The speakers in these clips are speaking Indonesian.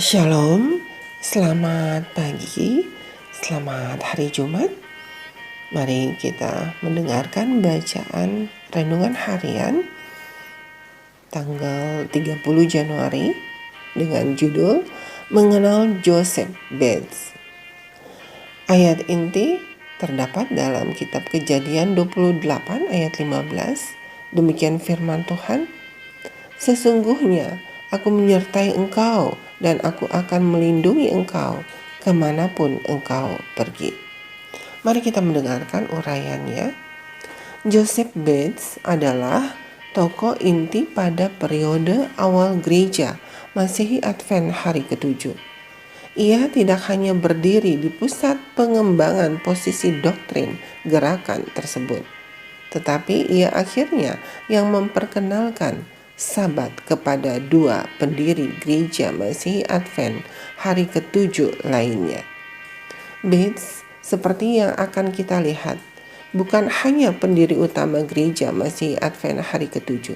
Shalom, selamat pagi, selamat hari Jumat. Mari kita mendengarkan bacaan renungan harian tanggal 30 Januari dengan judul Mengenal Joseph Bates. Ayat inti terdapat dalam kitab Kejadian 28 ayat 15. Demikian firman Tuhan, "Sesungguhnya aku menyertai engkau dan aku akan melindungi engkau kemanapun engkau pergi." Mari kita mendengarkan uraiannya. Joseph Bates adalah tokoh inti pada periode awal gereja Masehi Advent hari ke-7. Ia tidak hanya berdiri di pusat pengembangan posisi doktrin gerakan tersebut, tetapi ia akhirnya yang memperkenalkan Sabat kepada dua pendiri gereja Masehi Advent hari ke-7 lainnya. Bates, seperti yang akan kita lihat, bukan hanya pendiri utama gereja Masehi Advent hari ke-7,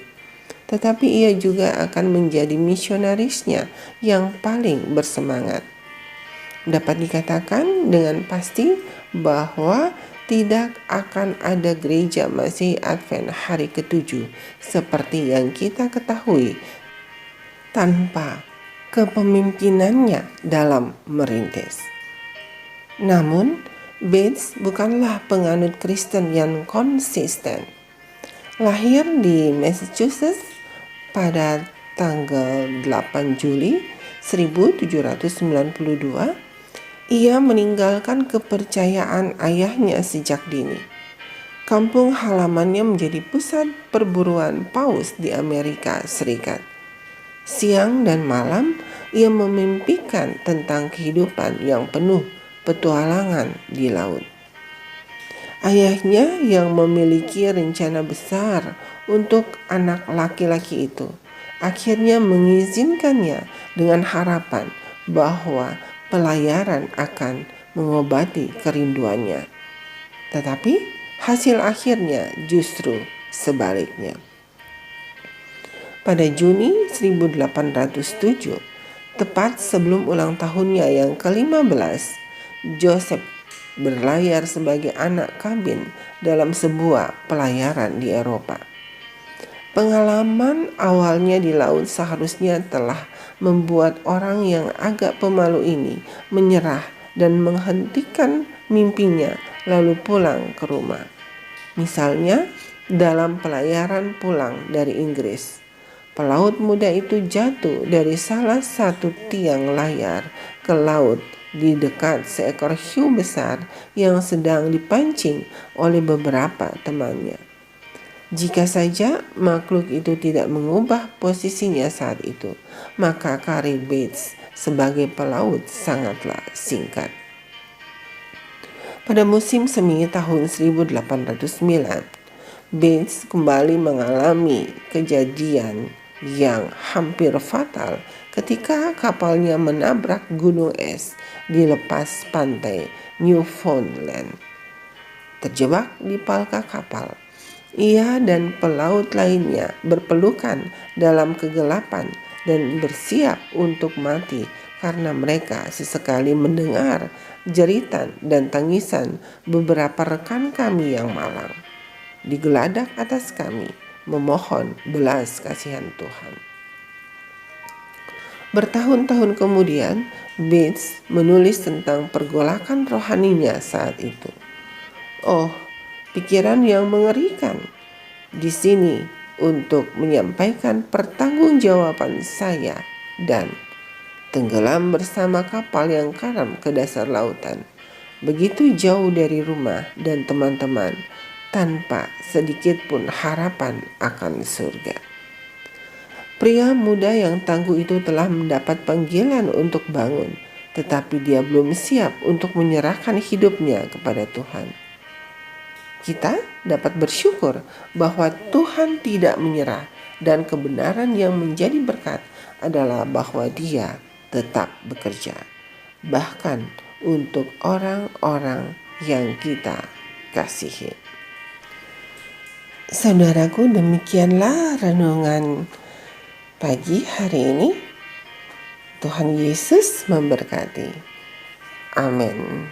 tetapi ia juga akan menjadi misionarisnya yang paling bersemangat. Dapat dikatakan dengan pasti bahwa tidak akan ada gereja Masehi Advent hari ke-7 seperti yang kita ketahui tanpa kepemimpinannya dalam merintis. Namun, Bates bukanlah penganut Kristen yang konsisten. Lahir di Massachusetts pada tanggal 8 Juli 1792, ia meninggalkan kepercayaan ayahnya sejak dini. Kampung halamannya menjadi pusat perburuan paus di Amerika Serikat. Siang dan malam, ia memimpikan tentang kehidupan yang penuh petualangan di laut. Ayahnya yang memiliki rencana besar untuk anak laki-laki itu akhirnya mengizinkannya dengan harapan bahwa pelayaran akan mengobati kerinduannya. Tetapi hasil akhirnya justru sebaliknya. Pada Juni 1807, tepat sebelum ulang tahunnya yang ke-15, Joseph berlayar sebagai anak kabin dalam sebuah pelayaran di Eropa. Pengalaman awalnya di laut seharusnya telah membuat orang yang agak pemalu ini menyerah dan menghentikan mimpinya lalu pulang ke rumah. Misalnya dalam pelayaran pulang dari Inggris, pelaut muda itu jatuh dari salah satu tiang layar ke laut di dekat seekor hiu besar yang sedang dipancing oleh beberapa temannya. Jika saja makhluk itu tidak mengubah posisinya saat itu, maka karir Bates sebagai pelaut sangatlah singkat. Pada musim semi tahun 1809, Bates kembali mengalami kejadian yang hampir fatal ketika kapalnya menabrak gunung es di lepas pantai Newfoundland. Terjebak di palka kapal, ia dan pelaut lainnya berpelukan dalam kegelapan dan bersiap untuk mati karena mereka sesekali mendengar jeritan dan tangisan beberapa rekan kami yang malang digeladak atas kami memohon belas kasihan Tuhan. Bertahun-tahun kemudian, Bates menulis tentang pergolakan rohaninya saat itu. Oh, pikiran yang mengerikan. Di sini untuk menyampaikan pertanggungjawaban saya dan tenggelam bersama kapal yang karam ke dasar lautan, begitu jauh dari rumah dan teman-teman, tanpa sedikit pun harapan akan surga. Pria muda yang tangguh itu telah mendapat panggilan untuk bangun, tetapi dia belum siap untuk menyerahkan hidupnya kepada Tuhan. Kita dapat bersyukur bahwa Tuhan tidak menyerah, dan kebenaran yang menjadi berkat adalah bahwa Dia tetap bekerja, bahkan untuk orang-orang yang kita kasihi. Saudaraku, demikianlah renungan pagi hari ini. Tuhan Yesus memberkati. Amin.